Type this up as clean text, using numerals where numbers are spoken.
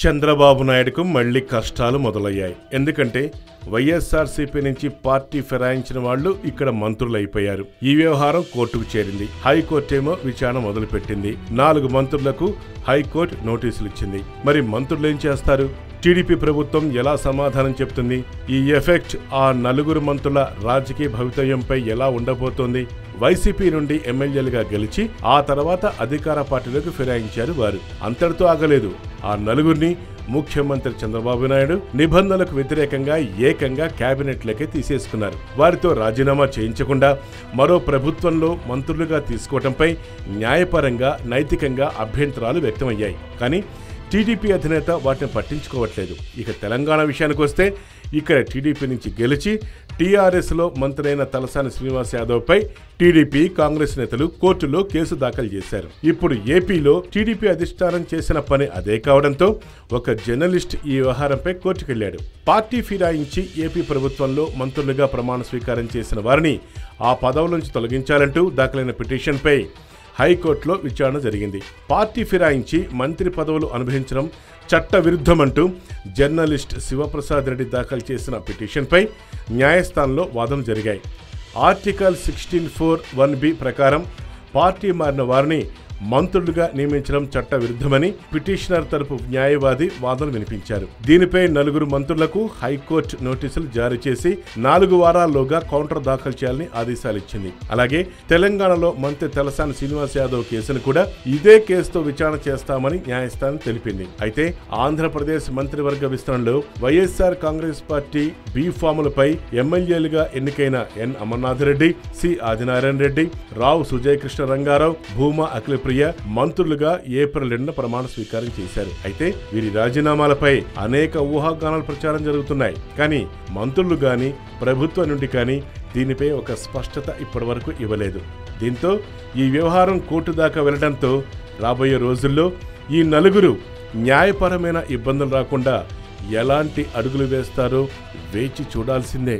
చంద్రబాబు నాయుడుకు మళ్లీ కష్టాలు మొదలయ్యాయి. ఎందుకంటే వైఎస్ఆర్సీపీ నుంచి పార్టీ ఫిరాయించిన వాళ్లు ఇక్కడ మంత్రులైపోయారు. ఈ వ్యవహారం కోర్టుకు చేరింది. హైకోర్టేమో విచారణ మొదలుపెట్టింది. 4 మంత్రులకు హైకోర్టు నోటీసులు ఇచ్చింది. మరి మంత్రులు ఏం చేస్తారు? టీడీపీ ప్రభుత్వం ఎలా సమాధానం చెప్తుంది? ఈ ఎఫెక్ట్ ఆ 4 మంత్రుల రాజకీయ భవితవ్యంపై ఎలా ఉండబోతోంది? వైసీపీ నుండి ఎమ్మెల్యేలుగా గెలిచి ఆ తర్వాత అధికార పార్టీలకు ఫిరాయించారు వారు. అంతటితో ఆగలేదు. ఆ 4 ముఖ్యమంత్రి చంద్రబాబు నాయుడు నిబంధనలకు వ్యతిరేకంగా ఏకంగా కేబినెట్లకే తీసేసుకున్నారు. వారితో రాజీనామా చేయించకుండా మరో ప్రభుత్వంలో మంత్రులుగా తీసుకోవడంపై న్యాయపరంగా నైతికంగా అభ్యంతరాలు వ్యక్తమయ్యాయి. కానీ టీడీపీ అధినేత వాటిని పట్టించుకోవట్లేదు. ఇక తెలంగాణ విషయానికి వస్తే ఇక్కడ టీడీపీ నుంచి గెలిచి టీఆర్ఎస్లో మంత్రైన తలసాని శ్రీనివాస్ యాదవ్ పై టీడీపీ కాంగ్రెస్ నేతలు కోర్టులో కేసు దాఖలు చేశారు. ఇప్పుడు ఏపీలో టీడీపీ అధిష్టానం చేసిన పని అదే కావడంతో ఒక జర్నలిస్ట్ ఈ వ్యవహారంపై కోర్టుకెళ్లాడు. పార్టీ ఫిరాయించి ఏపీ ప్రభుత్వంలో మంత్రులుగా ప్రమాణ స్వీకారం చేసిన వారిని ఆ పదవుల నుంచి తొలగించాలంటూ దాఖలైన పిటిషన్పై హైకోర్టులో విచారణ జరిగింది. పార్టీ ఫిరాయించి మంత్రి పదవులు అనుభవించడం చట్ట విరుద్ధమంటూ జర్నలిస్ట్ శివప్రసాద్ రెడ్డి దాఖలు చేసిన పిటిషన్పై న్యాయస్థానంలో వాదనలు జరిగాయి. ఆర్టికల్ 16(4)(1)(b) ప్రకారం పార్టీ మారిన వారిని మంత్రులుగా నియమించడం చట్ట విరుద్ధమని పిటిషనర్ తరపు న్యాయవాది వాదనలు వినిపించారు. దీనిపై 4 మంత్రులకు హైకోర్టు నోటీసులు జారీ చేసి 4 వారాల్లోగా కౌంటర్ దాఖలు చేయాలని ఆదేశాలిచ్చింది. అలాగే తెలంగాణలో మంత్రి తలసాని శ్రీనివాస్ యాదవ్ కేసును కూడా ఇదే కేసుతో విచారణ చేస్తామని న్యాయస్థానం తెలిపింది. అయితే ఆంధ్రప్రదేశ్ మంత్రివర్గ విస్తరణలో వైఎస్ఆర్ కాంగ్రెస్ పార్టీ బీఫాములపై ఎమ్మెల్యేలుగా ఎన్నికైన ఎన్ అమర్నాథ్ రెడ్డి, సి ఆదినారాయణ రెడ్డి, రావు సుజయ్ కృష్ణ రంగారావు, భూమా అఖిల మంత్రులుగా ఏప్రిల్ 2న ప్రమాణ స్వీకారం చేశారు. అయితే వీరి రాజీనామాలపై అనేక ఊహాగానాలు ప్రచారం జరుగుతున్నాయి. కానీ మంత్రులు గాని ప్రభుత్వం నుండి కానీ దీనిపై ఒక స్పష్టత ఇప్పటివరకు ఇవ్వలేదు. దీంతో ఈ వ్యవహారం కోర్టు దాకా వెళ్లడంతో రాబోయే రోజుల్లో ఈ 4 న్యాయపరమైన ఇబ్బందులు రాకుండా ఎలాంటి అడుగులు వేస్తారో వేచి చూడాల్సిందే.